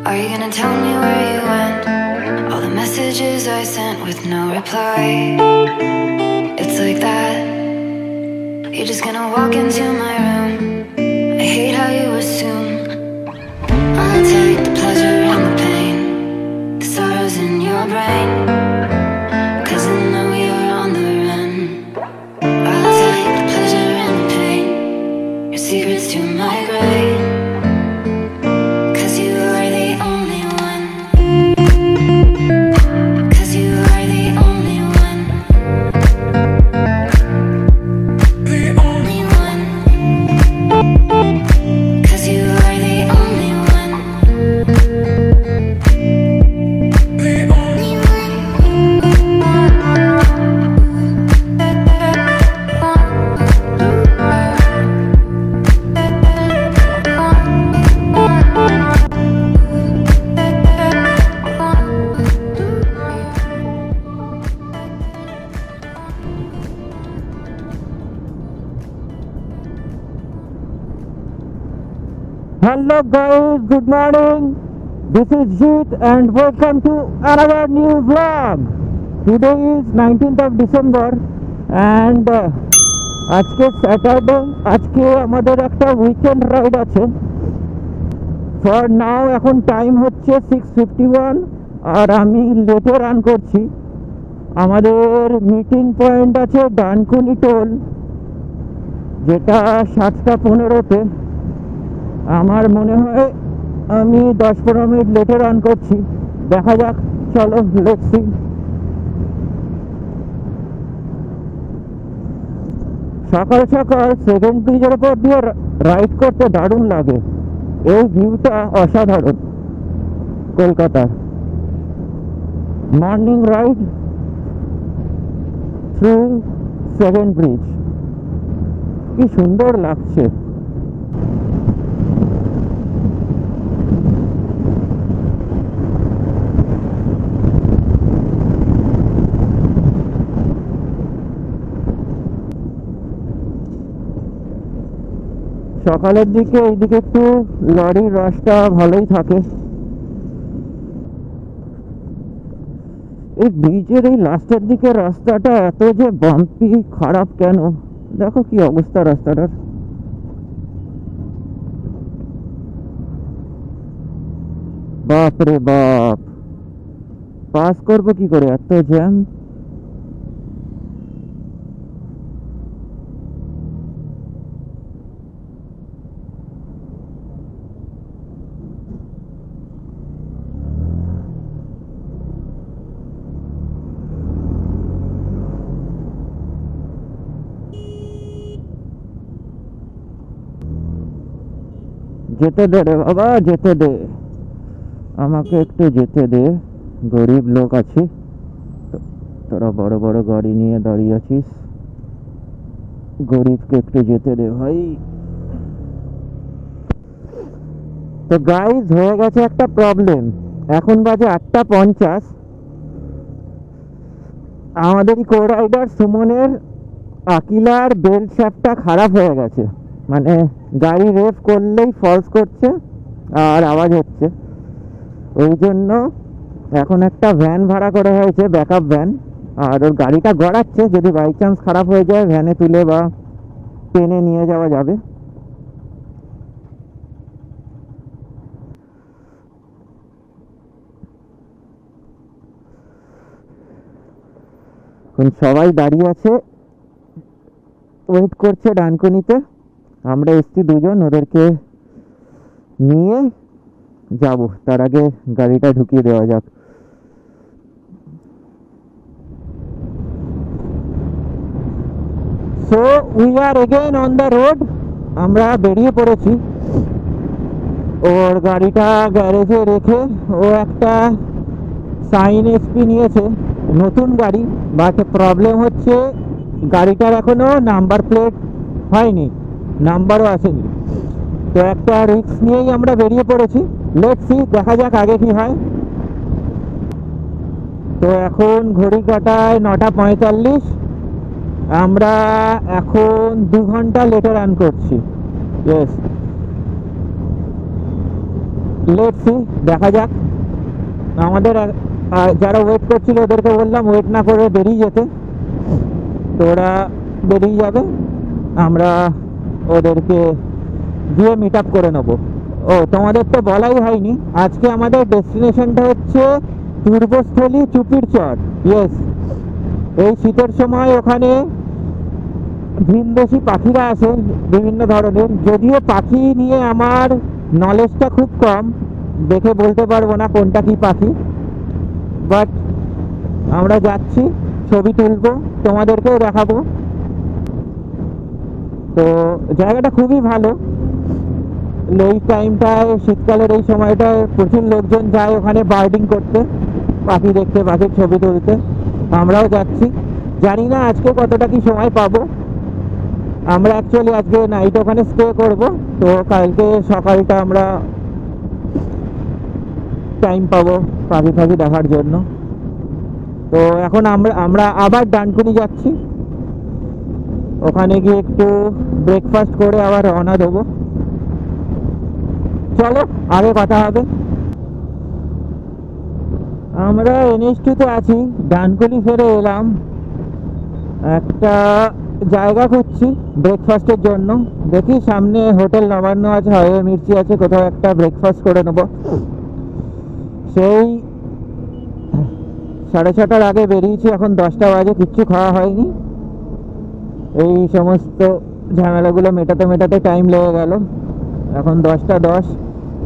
Are you gonna tell me where you went? All the messages I sent with no reply. It's like that. You're just gonna walk into my room. I hate how you assume I'll take the pleasure and the pain, the sorrows in your brain, 'cause I know you're on the run. I'll take the pleasure and the pain, your secrets to my grave. Hello guys, good morning. This is Jeet and welcome to another new vlog. Today is 19th of December and আজকে Saturday. আজকে আমাদের একটা weekend ride আছে। For now এখন time হচ্ছে 6:51 আর আমি লেটে run করছি। আমাদের মিটিং পয়েন্ট আছে ডানকুনি টোল, যেটা 7:15-তে। আমার মনে হয় আমি 10-15 মিনিট লেটে রান করছি, দেখা যাক। চলো লেটস সি। সকাল সকাল সেকেন্ড ব্রিজের উপর দিয়ে রাইড করতে দারুণ লাগে। এই ভিউটা অসাধারণ কলকাতার। Morning ride through second bridge, কি সুন্দর লাগছে। সকালের দিকে এইদিকে একটু লরির রাস্তা ভালোই থাকে। এই ব্রিজের এই লাস্টের দিকে রাস্তাটা এত যে বাম্পি, খারাপ কেন? দেখো কি অবস্থা রাস্তাটার। বাপ রে বাপ, পাস করবো কি করে, এত জ্যাম। যেতে দে রে বাবা, যেতে দে, আমাকে একটু যেতে দে। গরিব লোক আছি, তোরা বড় বড় গাড়ি নিয়ে দাঁড়িয়ে আছিস, গরিবকে একটু যেতে দে ভাই। তো গাইজ, হয়ে গেছে একটা প্রবলেম। এখন বাজে 8:50। আমাদের কো রাইডার সুমনের আকিলার বেল্ট শ্যাফটটা খারাপ হয়ে গেছে, মানে গাড়ি রেস করলেই ফলস করছে আর আওয়াজ হচ্ছে। ওই জন্য এখন একটা ভ্যান ভাড়া করা হয়েছে, ব্যাকআপ ভ্যান। আর ওর গাড়িটা গড়াচ্ছে, যদি বাই চান্স খারাপ হয়ে যায় ভ্যানে তুলে বা ট্রেনে নিয়ে যাওয়া যাবে। এখন সবাই দাঁড়িয়ে আছে, ওয়েট করছে ডানকুনিতে। আমরা এসছি দুজন, ওদেরকে নিয়ে যাব, তার আগে গাড়িটা ঢুকিয়ে দেওয়া যাক। So we are again on the road. আমরা বেরিয়ে পড়েছি। ওর গাড়িটা গ্যারেজে রেখে ও একটা সাইন এসপি নিয়েছে, নতুন গাড়ি। বাট প্রবলেম হচ্ছে গাড়িটার এখনো নাম্বার প্লেট হয়নি, নাম্বারও আসেনি। তো একটা রিস্ক নিয়েই আমরা বেরিয়ে পড়েছি। লেটস সি, দেখা যাক আগে কি হয়। তো এখন ঘড়ি কাটায় 9:45। আমরা এখন 2 ঘন্টা লেটে রান করছি। ইয়েস, লেটস সি, দেখা যাক। আমাদের যারা ওয়েট করছিল ওদেরকে বললাম ওয়েট না করে বেরিয়ে যেতে, তো ওরা বেরিয়ে যাবে, আমরা ওদেরকে গিয়ে মিট আপ করে নেবো। ও তোমাদের তো বলাই হয়নি, আজকে আমাদের ডেস্টিনেশনটা হচ্ছে পূর্বস্থলী চুপির চর। ইয়েস, এই শীতের সময় ওখানে ভিনদেশি পাখিরা আসে বিভিন্ন ধরনের। যদিও পাখি নিয়ে আমার নলেজটা খুব কম, দেখে বলতে পারবো না কোনটা কি পাখি, বাট আমরা যাচ্ছি, ছবি তুলবো, তোমাদেরকেও দেখাবো। তো জায়গাটা খুবই ভালো। এই টাইমটায়, শীতকালের এই সময়টায় প্রচুর লোকজন যায় ওখানে বার্ডিং করতে, পাখি দেখতে, পাখির ছবি তুলতে। আমরাও যাচ্ছি, জানি না আজকে কতটা কি সময় পাবো। আমরা অ্যাকচুয়ালি আজকে নাইট ওখানে স্টে করব, তো কালকে সকালটা আমরা টাইম পাবো পাখি দেখার জন্য। তো এখন আমরা আবার ডানকুনি যাচ্ছি, ওখানে গিয়ে একটু ব্রেকফাস্ট করে আবার রওনা দেবো। চলো আগে কথা হবে। আমরা NH2-তে আছি, ডানকুনি ফেরে এলাম, একটা জায়গা খুঁজছি ব্রেকফাস্টের জন্য। দেখি সামনে হোটেল নবান্ন আছে, হাইওয়ে মির্চি আছে, কোথাও একটা ব্রেকফাস্ট করে নেবো। সেই 6:30টার আগে বেরিয়েছি, এখন 10টা বাজে, কিচ্ছু খাওয়া হয়নি। এই সমস্ত ঝামেলাগুলো মেটাতে টাইম লেগে গেল, এখন 10টা 10।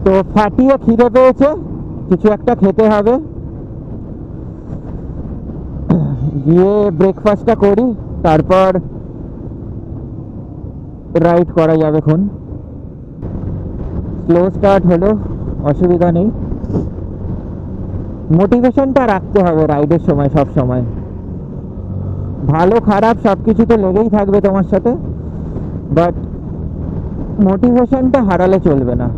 তো ফাটিয়ে খিদে পেয়েছে, কিছু একটা খেতে হবে, গিয়ে ব্রেকফাস্টটা করি, তারপর রাইড করা যাবে। এখন স্লো স্টার্ট হলো, অসুবিধা নেই। মোটিভেশনটা রাখতে হবে রাইডের সময়, সব সময়। ভালো খারাপ সব কিছু তো লেগেই থাকবে তোমার সাথে, বাট মোটিভেশনটা হারালে চলবে না।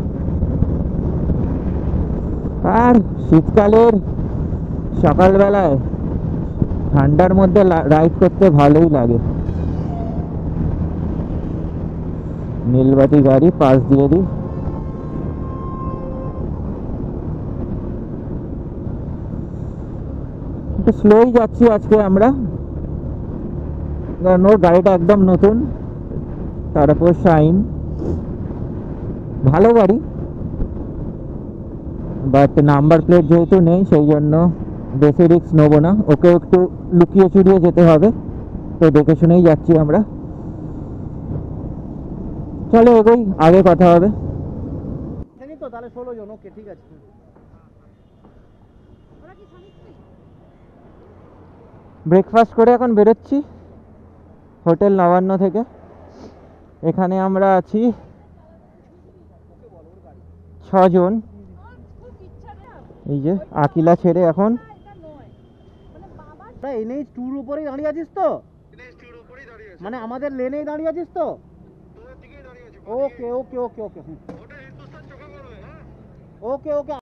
আর শীতকালের সকালবেলায় ঠান্ডার মধ্যে রাইড করতে ভালোই লাগে। নীলবাতি গাড়ি পাশ দিয়ে দিই। একটু স্লোই যাচ্ছি আজকে আমরা, কারণ ওর গাড়িটা একদম নতুন, তার উপর শাইন, ভালো গাড়ি, বাট নাম্বার প্লেট যেহেতু নেই সেই জন্য বেশি রিস্ক নেবো না। ওকে একটু লুকিয়ে চুরিয়ে যেতে হবে, তো দেখে শুনেই যাচ্ছি আমরা। চলো এগোই, আগে কথা হবে। তো তাহলে 16 জন, ওকে ঠিক আছে। ব্রেকফাস্ট করে এখন বেরোচ্ছি হোটেল নবান্ন থেকে। এখানে আমরা আছি 6 জন। এই যে আকিলা ছেড়ে এখন NH2-র উপরেই দাঁড়িয়ে আছিস তো? মানে আমাদের লেনেই দাঁড়িয়ে আছিস তো? ওকে ওকে ওকে ওকে ওকে ওকে।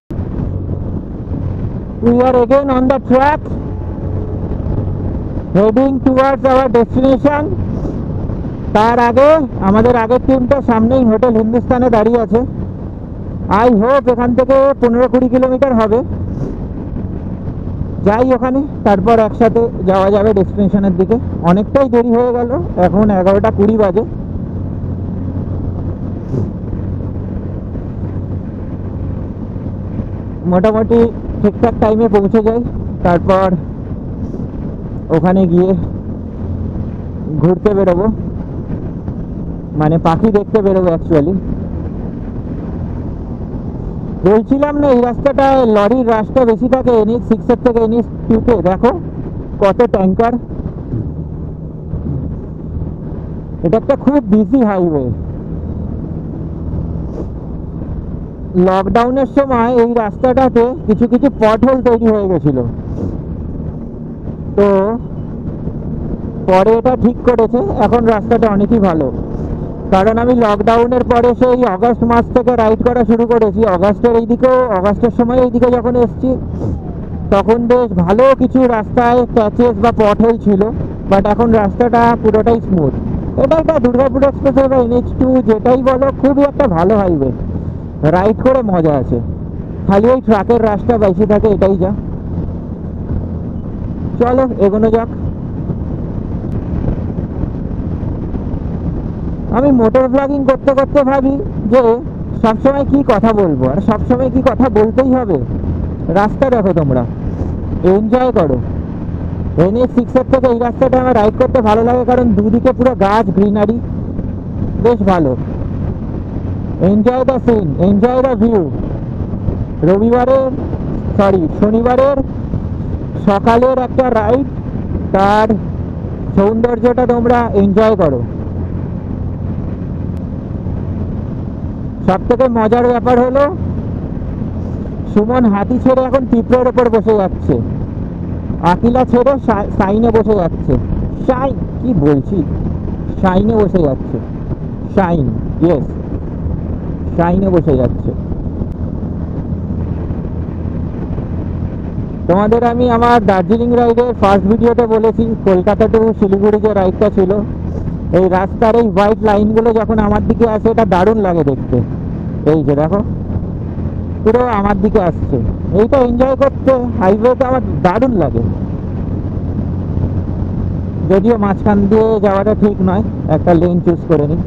We are again on the track, heading towards our destination. তার আগে আমাদের আগের টিমটা সামনেই হোটেল হিন্দুস্তানে দাঁড়িয়ে আছে। আই হোপ এখান থেকে 15-20 কিলোমিটার হবে, যাই ওখানে, তারপর একসাথে যাওয়া যাবে ডেস্টিনেশনের দিকে। অনেকটাই দেরি হয়ে গেল, এখন 11:20 বাজে। মোটামুটি ঠিকঠাক টাইমে পৌঁছে যাই, তারপর ওখানে গিয়ে ঘুরতে বেরোবো, মানে পাখি দেখতে বেরোবো অ্যাকচুয়ালি। বলছিলাম না এই রাস্তাটায় লরির রাস্তা বেশি থাকে NH6 থেকে NH2-তে। দেখো কত ট্যাঙ্কার, এটা একটা খুব বিজি হাইওয়ে। লকডাউনের সময় এই রাস্তাটাতে কিছু কিছু পথহোল তৈরি হয়ে গেছিল, তো পরে এটা ঠিক করেছে, এখন রাস্তাটা অনেকই ভালো। কারণ আমি লকডাউনের পরে সেই অগাস্ট মাস থেকে রাইড করা শুরু করেছি। অগাস্টের সময় এইদিকে যখন এসছি তখন বেশ ভালো কিছু রাস্তায় প্যাচেস বা পথহোল ছিল, বাট এখন রাস্তাটা পুরোটাই স্মুথ। এটা একটা দুর্গাপুর এক্সপ্রেস বা NH2 যেটাই বলো, খুবই একটা ভালো হাইওয়ে, রাইড করে মজা আছে। খালি ওই ট্রাকের রাস্তা বেশি থাকে, এটাই যা। চলো এগোনো যাক। আমি মোটর ব্লগিং করতে করতে ভাবি যে সবসময় কি কথা বলবো, আর সবসময় কি কথা বলতেই হবে। রাস্তা দেখো তোমরা, এনজয় করো। NH6 এর থেকে এই রাস্তাটা আমার রাইড করতে ভালো লাগে, কারণ দুদিকে পুরো গাছ, গ্রিনারি, বেশ ভালো। Enjoy the scene, enjoy the view. শনিবারের সকালের একটা রাইড, তার সৌন্দর্যটা তোমরা এনজয় করো। সব থেকে মজার ব্যাপার হলো সুমন হাতি ছেড়ে এখন পিঁপড়ের ওপর বসে যাচ্ছে, আকিলা ছেড়ে শাইনে বসে যাচ্ছে। কি বলছি, শাইনে বসে যাচ্ছে। শাইনে বসে যাচ্ছে। তোমাদের আমি আমার দার্জিলিং রাইডের ফার্স্ট ভিডিওতে বলেছি, কলকাতা টু শিলিগুড়ি যে রাইডটা ছিল, এই রাস্তার এই হোয়াইট লাইনগুলো যখন আমার দিকে আসে এটা দারুণ লাগে দেখতে। এই যে দেখো পুরো আমার দিকে আসছে, এইটা এনজয় করতে হাইওয়েতে আমার দারুণ লাগে। যদিও মাঝখান দিয়ে যাওয়াটা ঠিক নয়, একটা লেন চুজ করে নিই।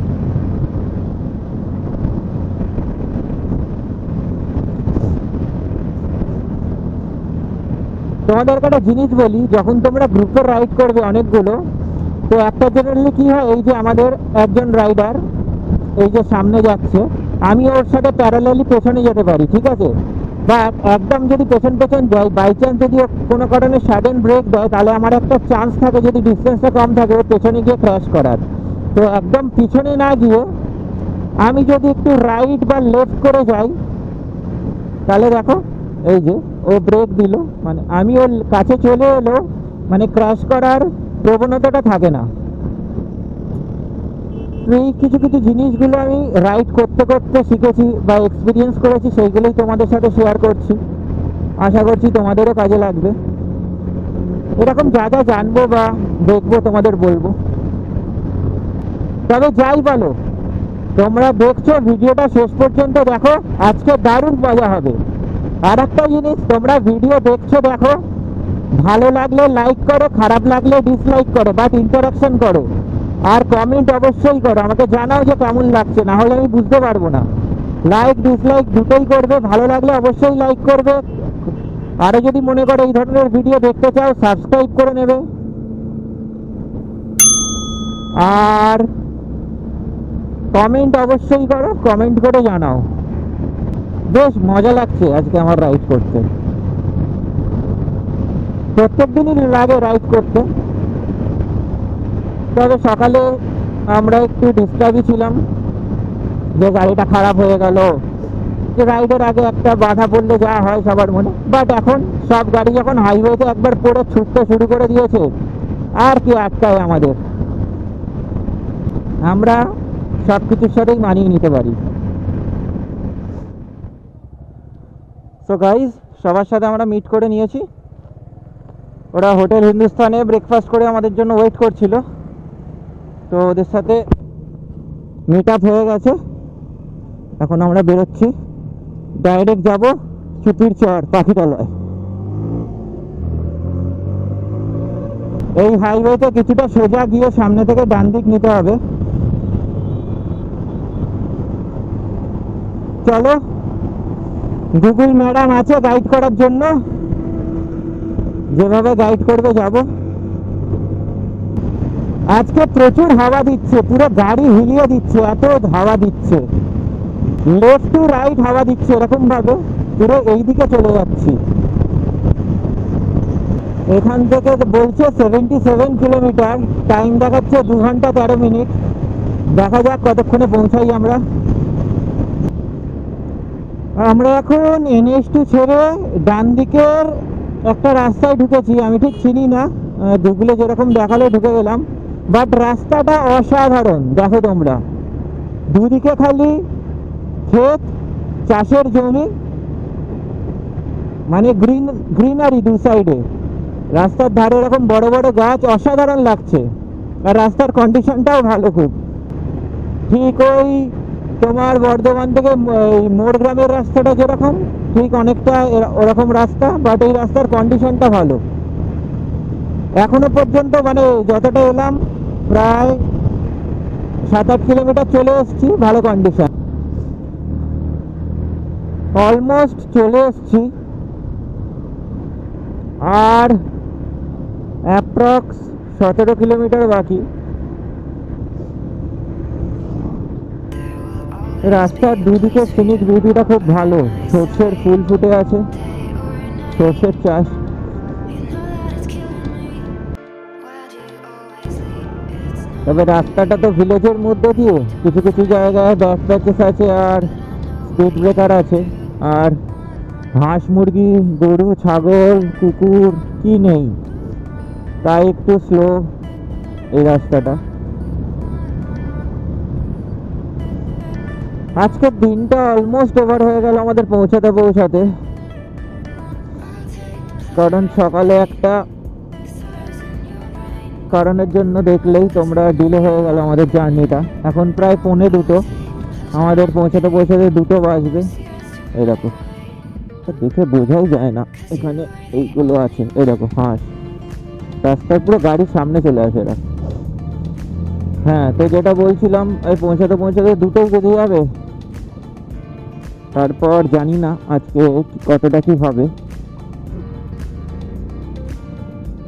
তোমাদেরকে একটা জিনিস বলি, যখন তোমরা গ্রুপে রাইড করবে অনেকগুলো, তো একটা জেনারেলি কি হয়, এই যে আমাদের একজন রাইডার এই যে সামনে যাচ্ছে, আমি ওর সাথে প্যারালালি পেছনে যেতে পারি, ঠিক আছে। বাট একদম যদি পেছন যাই, বাই চান্স যদি কোনো কারণে সাডেন ব্রেক দেয়, তাহলে আমার একটা চান্স থাকে, যদি ডিস্টেন্সটা কম থাকে, ওর পেছনে গিয়ে ক্র্যাশ করার। তো একদম পিছনে না গিয়ে আমি যদি একটু রাইট বা লেফট করে যাই, তাহলে দেখো এই যে ও ব্রেক দিল, মানে আমি ওর কাছে চলে এলো, মানে ক্র্যাশ করার প্রবণতাটা থাকে না। এই কিছু জিনিসগুলো আমি রাইড করতে করতে শিখেছি বা এক্সপিরিয়েন্স করেছি, সেইগুলোই তোমাদের সাথে শেয়ার করছি। আশা করছি তোমাদেরও কাজে লাগবে। এরকম যা যা জানবো বা দেখবো তোমাদের বলবো। তবে যাই বলো, তোমরা দেখছো ভিডিওটা শেষ পর্যন্ত দেখো, আজকে দারুণ মজা হবে। আর একটা জিনিস, তোমরা ভিডিও দেখছো দেখো, ভালো লাগলে লাইক করো, খারাপ লাগলে ডিসলাইক করো, বাট ইন্টারাকশন করো। আর কমেন্ট অবশ্যই করো, আমাকে জানাও যে কেমন লাগছে, না হলে আমি বুঝতে পারবো না। লাইক ডিসলাইক দুটোই করবে, ভালো লাগলে অবশ্যই লাইক করবে। আরও যদি মনে করো এই ধরনের ভিডিও দেখতে চাও, সাবস্ক্রাইব করে নেবে। আর কমেন্ট অবশ্যই করো, কমেন্ট করে জানাও। বেশ মজা লাগছে আজকে আমার রাইড করতে। প্রত্যেক দিনই লাগে রাইড করতে, তবে সকালে আমরা একটু ডিস্টার্বই ছিলাম যে গাড়িটা খারাপ হয়ে গেল, যে রাইডের আগে একটা বাধা পড়লে যা হয় সবার মনে। বাট এখন সব গাড়ি যখন হাইওয়েতে একবার পরে ছুটতে শুরু করে দিয়েছে, আর কি আটকায় আমাদের, আমরা সব কিছুর সাথেই মানিয়ে নিতে পারি। সো গাইজ, সবার সাথে আমরা মিট করে নিয়েছি। ওরা হোটেল হিন্দুস্তানে ব্রেকফাস্ট করে আমাদের জন্য ওয়েট করছিল, তো ওদের সাথে মিট আপ হয়ে গেছে। এখন আমরা বেরোচ্ছি, ডাইরেক্ট যাব চুপির চর, পাখিতলায়। এই হাইওয়েতে কিছুটা সোজা গিয়ে সামনে থেকে ডান দিক নিতে হবে। চলো, গুগল ম্যাডাম আছে গাইড করার জন্য, যেভাবে গাইড করবে যাব। আজকে প্রচুর হাওয়া দিচ্ছে, পুরো গাড়ি হিলিয়ে দিচ্ছে, এত হাওয়া দিচ্ছে। লেফট টু রাইট হাওয়া দিচ্ছে এরকম ভাবে, পুরো এই দিকে চলে যাচ্ছি। এখান থেকে বলছে 77 কিলোমিটার, টাইম দেখাচ্ছে 2 ঘন্টা 13 মিনিট। দেখা যাক কতক্ষণে পৌঁছাই আমরা। আমরা এখন NH2 ছেড়ে ডান দিকের একটা রাস্তায় ঢুকেছি। আমি ঠিক চিনি না, গুগলে যেরকম দেখালো ঢুকে গেলাম। বাট রাস্তাটা অসাধারণ, দেখো তোমরা, দুদিকে খালি ক্ষেত, চাষের জমি, মানে গ্রিনারি দু সাইডে। রাস্তার ধারে এরকম বড় বড় গাছ, অসাধারণ লাগছে। আর রাস্তার কন্ডিশনটাও ভালো খুব। ঠিক ওই তোমার বর্ধমান থেকে মোড় গ্রামের রাস্তাটা যেরকম ঠিক অনেকটা ওরকম রাস্তা, বাট এই রাস্তার কন্ডিশনটা ভালো। এখনো পর্যন্ত মানে যতটা এলাম প্রায় 7-8 কিলোমিটার চলে এসেছি, ভালো কন্ডিশন। অলমোস্ট চলে এসেছি, আর অ্যাপ্রক্স 17 কিলোমিটার বাকি। রাস্তার দুদিকে সিনিক বিউটিটা খুব ভালো, সর্ষের ফুল ফুটে আছে, সর্ষের চাষ। তবে রাস্তাটা তো ভিলেজের মধ্যে দিয়ে, কিছু কিছু জায়গায় ব্যাক প্যাচেস আছে আর স্পিড ব্রেকার আছে, আর হাঁস মুরগি গরু ছাগল কুকুর কি নেই, তাই একটু স্লো এই রাস্তাটা। আজকের দিনটা অলমোস্ট ওভার হয়ে গেল আমাদের পৌঁছাতে, কারণ সকালে একটা কারণের জন্য দেখলেই তোমরা ডিলে হয়ে গেল আমাদের জার্নিটা। এখন প্রায় 1:45, আমাদের পৌঁছাতে 2টো বাজবে। এই দেখো, দেখে বোঝাই যায় না এখানে এইগুলো আছে। এই দেখো হাঁস, রাস্তায় পুরো গাড়ির সামনে চলে আসে এরা। হ্যাঁ, তো যেটা বলছিলাম, এই পৌঁছাতে 2টোই বেরিয়ে যাবে। তারপর জানি না আজকে কতটা কি হবে,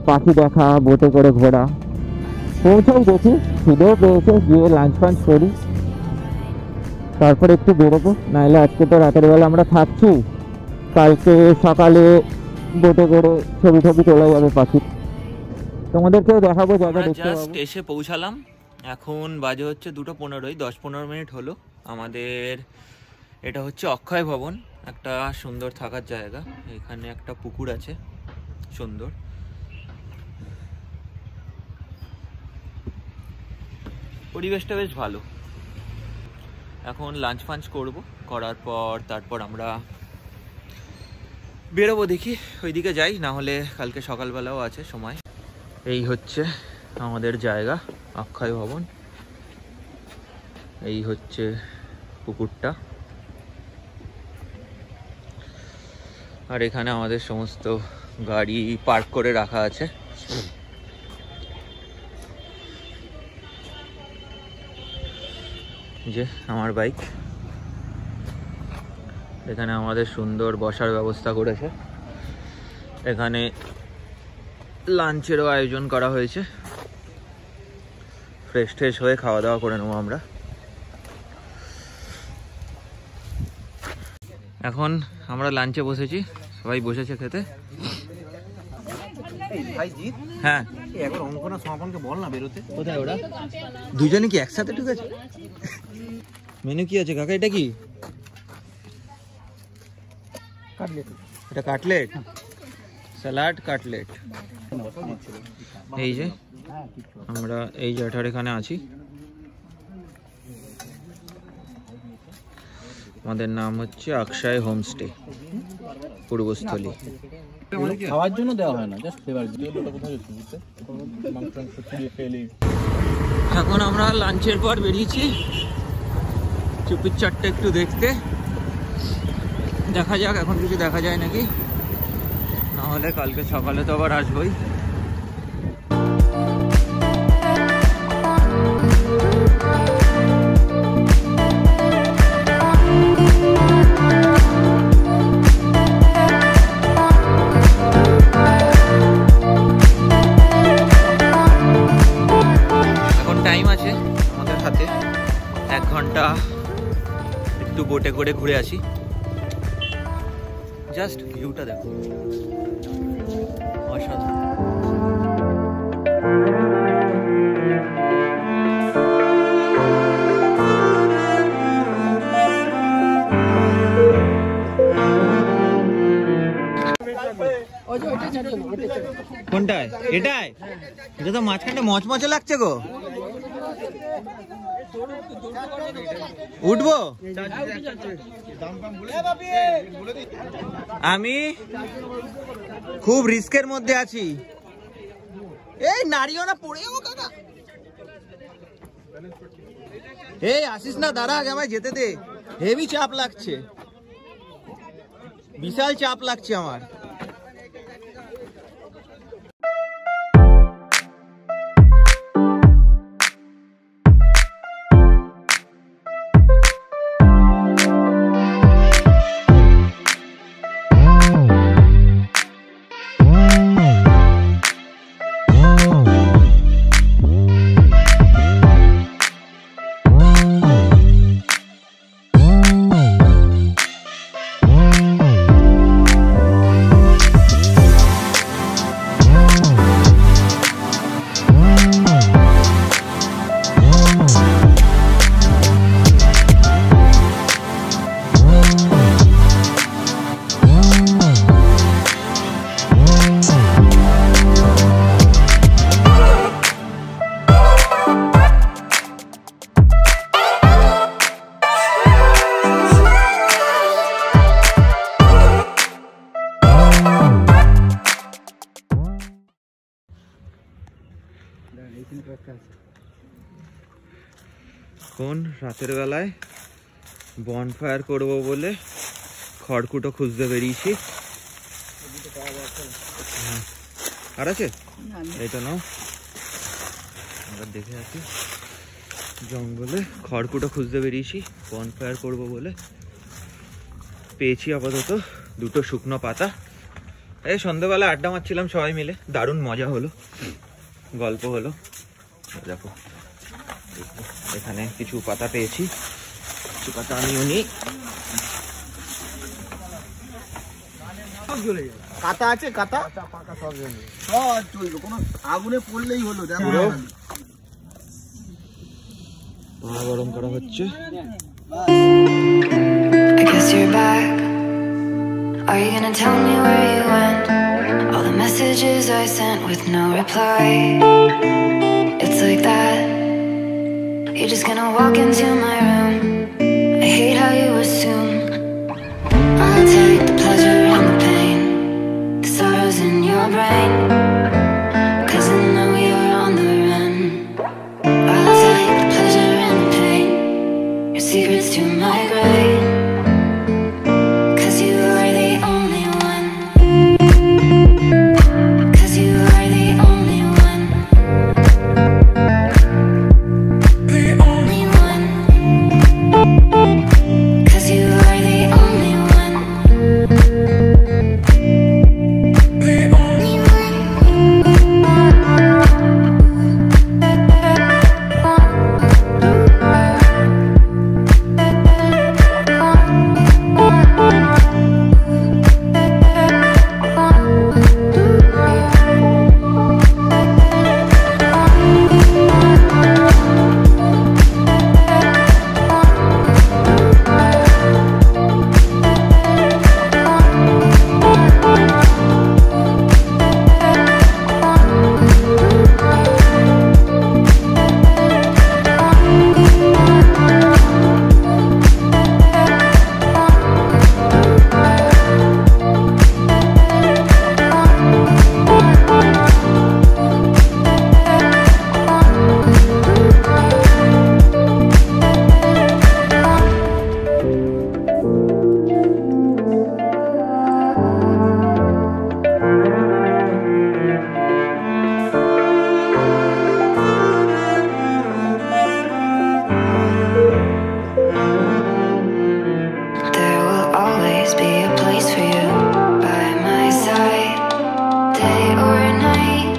পাখি দেখা, বোটে করে ঘোরা। পৌঁছাই দেখি, খিদেও পেয়েছে, গিয়ে লাঞ্চ ফাঞ্চ করি, তারপর একটু বেরোবো। নাহলে আজকে তো রাতের বেলা আমরা থাকছি, কালকে সকালে বোটে করে ছবি তোলা যাবে পাখির, তোমাদেরকেও দেখাবো জায়গা দেখতে পাবো। জাস্ট এসে পৌঁছালাম, এখন বাজে হচ্ছে 2:15, 10-15 মিনিট হলো আমাদের। এটা হচ্ছে অক্ষয় ভবন, একটা সুন্দর থাকার জায়গা। এখানে একটা পুকুর আছে সুন্দর, পরিবেশটা বেশ ভালো। এখন লাঞ্চ ফাঞ্চ করব, করার পর তারপর আমরা বেরোবো, দেখি ওইদিকে যাই, না হলে কালকে সকালবেলাও আছে সময়। এই হচ্ছে আমাদের জায়গা, অক্ষয় ভবন। এই হচ্ছে পুকুরটা, আর এখানে আমাদের সমস্ত গাড়ি পার্ক করে রাখা আছে। যে আমার বাইক, এখানে আমাদের সুন্দর বসার ব্যবস্থা করেছে। এখানে লাঞ্চেরও আয়োজন করা হয়েছে, ফ্রেশ হয়ে খাওয়া দাওয়া করে নেবো আমরা। এখন আমরা লাঞ্চে বসেছি, সবাই বসেছে খেতে। হ্যাঁ, একবার অঙ্কনা সমাপনকে বল না বেরোতে। কোথায় ওরা দুজনে কি একসাথে ঢুকেছে? মেনু কি আছে কাকা? এটা কি? এটা কাটলেট, স্যালাড কাটলেট। এই যে আমরা এই জায়গাটার এখানে আছি, আমাদের নাম হচ্ছে অক্ষয় হোমস্টে, পূর্বস্থলী। খাওয়ার জন্য দেওয়া হয় না, জাস্ট ফ্লেভার। এখন আমরা লাঞ্চের পর বেরিয়েছি চুপির চারটে একটু দেখতে, দেখা যাক এখন কিছু দেখা যায় নাকি, না হলে কালকে সকালে তো আবার আসবোই। এখন টাইম আছে আমাদের হাতে, 1 ঘন্টা একটু বোটে করে ঘুরে আসি। জাস্ট ভিউটা দেখো, অসাধারণ। কোনটায়? এটাই? এটা তো মাঝখানটা মচমচে লাগছে গো। উঠবো? আমি খুব রিস্কের মধ্যে আছি। এই নাড়িও না, পড়ে যাবো কাকা। এই আসিস না, দাঁড়া আগে আমায় যেতে দে। হেভি চাপ লাগছে, বিশাল চাপ লাগছে আমার। এখন রাতের বেলায় বনফায়ার করবো বলে খড়কুটো খুঁজতে বেরিয়েছি। আর আছে এইটা নাও, আমরা দেখে আছি জঙ্গলে খড়কুটো খুঁজতে বেরিয়েছি বনফায়ার করবো বলে। পেয়েছি আপাতত দুটো শুকনো পাতা। এই সন্ধ্যেবেলা আড্ডা মারছিলাম সবাই মিলে, দারুণ মজা হলো, গল্প হলো। দেখো এখানে কিছু পাতা পেয়েছি, কিছু পাতা আমিও নিই। কাটা আছে, কাটা সব চলবে, কোনো আগুনে পড়লেই হলো। পুরো গরম করা হচ্ছে। I guess you're back. Are you gonna tell me where you went? All the messages I sent with no reply. It's like that. You're just gonna walk into my room. I hate how you assume I'll take the pleasure and the pain, the sorrows in your brain, 'cause I know you're on the run. I'll take the pleasure and the pain, your secrets to my grave, 'cause you are the only one, 'cause you are the only one, the only one, 'cause you are the only one, the only one. There will always be a place for you by my side, day or night.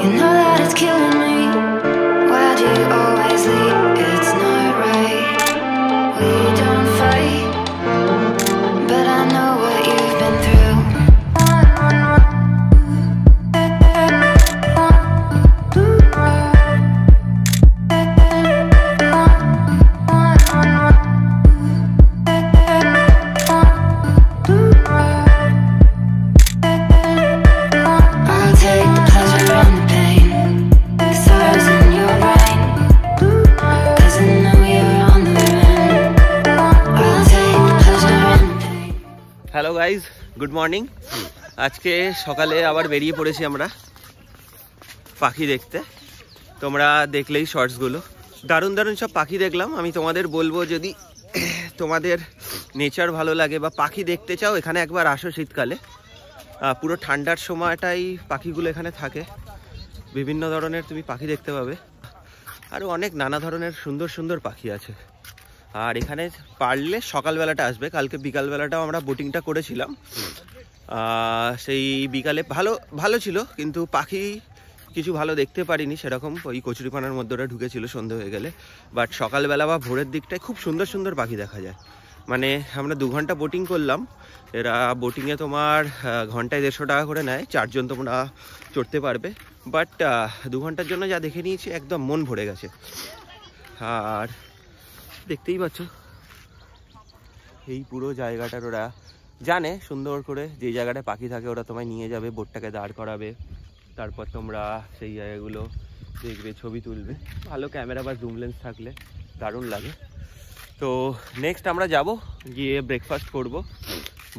You know that it's killing me. Why do you always leave? It's not right. We don't fight, but I know what you've been through. I'll take the pleasure and the pain, the sorrows in your brain, 'cause I know you're on the run. I'll take the pleasure and the pain. Hello guys, good morning. আজকে সকালে আবার বেরিয়ে পড়েছি আমরা পাখি দেখতে। তোমরা দেখলেই শর্টসগুলো, দারুণ দারুণ সব পাখি দেখলাম। আমি তোমাদের বলবো যদি তোমাদের নেচার ভালো লাগে বা পাখি দেখতে চাও এখানে একবার আসো শীতকালে। পুরো ঠান্ডার সময়টাই পাখিগুলো এখানে থাকে, বিভিন্ন ধরনের তুমি পাখি দেখতে পাবে, আরও অনেক নানা ধরনের সুন্দর সুন্দর পাখি আছে। আর এখানে পারলে সকালবেলাটা আসবে, কালকে বিকালবেলাটাও আমরা বোটিংটা করেছিলাম, সেই বিকালে ভালো ছিল, কিন্তু পাখি কিছু ভালো দেখতে পারিনি সেরকম, ওই কচুরিপানার মধ্যে ওরা ঢুকেছিল সন্ধে হয়ে গেলে। বাট সকালবেলা বা ভোরের দিকটায় খুব সুন্দর সুন্দর পাখি দেখা যায়। মানে আমরা 2 ঘন্টা বোটিং করলাম, এরা বোটিংয়ে তোমার ঘন্টায় 150 টাকা করে নেয়, 4 জন তোমরা চড়তে পারবে। বাট 2 ঘন্টার জন্য যা দেখে নিয়েছি একদম মন ভরে গেছে। আর দেখতেই পাচ্ছ এই পুরো জায়গাটার ওরা জানে সুন্দর করে, যে জায়গাটায় পাখি থাকে ওরা তোমায় নিয়ে যাবে, বোটটাকে দাঁড় করাবে, তারপর তোমরা সেই জায়গাগুলো দেখবে, ছবি তুলবে। ভালো ক্যামেরা বা জুম লেন্স থাকলে দারুণ লাগে। তো নেক্সট আমরা যাব, গিয়ে ব্রেকফাস্ট করব।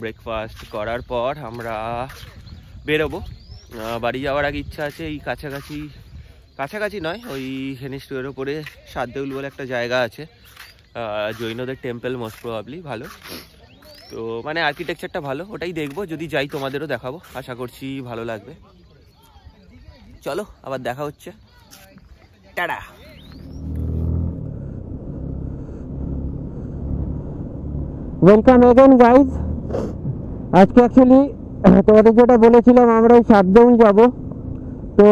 ব্রেকফাস্ট করার পর আমরা বেরোবো। বাড়ি যাওয়ার আগে ইচ্ছা আছে এই কাছাকাছি নয়, ওই হেনিস্টুয়ের ওপরে সাতদেউল বলে একটা জায়গা আছে, জৈনদের টেম্পল মোস্ট প্রবাবলি ভালো, তো মানে আর্কিটেকচারটা ভালো, ওটাই দেখবো। যদি যাই তোমাদেরও দেখাবো, আশা করছি ভালো লাগবে। চলো আবার দেখা হচ্ছে, টাটা। Welcome again guys. আজকে অ্যাকচুয়ালি তোমাদের যেটা বলেছিলাম আমরা ওই সাতদেউল যাব, তো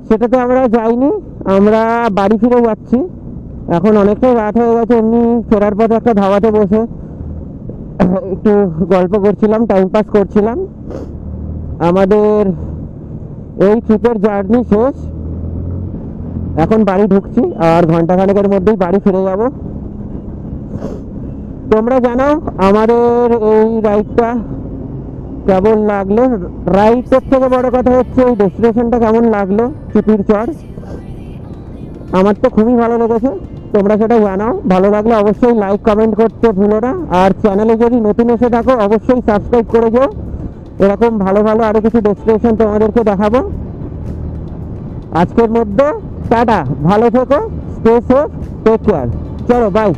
সেটাতে আমরা যাইনি, আমরা বাড়ি ফিরে যাচ্ছি। এখন অনেকটাই রাত হয়ে গেছে, এমনি ফেরার পথে একটা ধাবাতে বসে একটু গল্প করছিলাম, টাইম পাস করছিলাম। আমাদের এই ট্রিপের জার্নি শেষ, এখন বাড়ি ঢুকছি, আর ঘন্টাখানেকের মধ্যেই বাড়ি ফিরে যাব। তোমরা জানাও আমাদের এই রাইডটা কেমন লাগলো। রাইডের থেকে বড় কথা হচ্ছে এই ডেস্টিনেশনটা কেমন লাগলো, চিপির চর। আমার তো খুবই ভালো লেগেছে, তোমরা সেটা জানাও। ভালো লাগলে অবশ্যই লাইক কমেন্ট করতে ভুলো না, আর চ্যানেলে যদি নতুন এসে থাকো অবশ্যই সাবস্ক্রাইব করে যাও। এরকম ভালো ভালো আরও কিছু ডেস্টিনেশন তোমাদেরকে দেখাবো। আজকের মধ্যে টাটা, ভালো থেকো, স্টে সেফ, টেক কেয়ার, চলো বাই।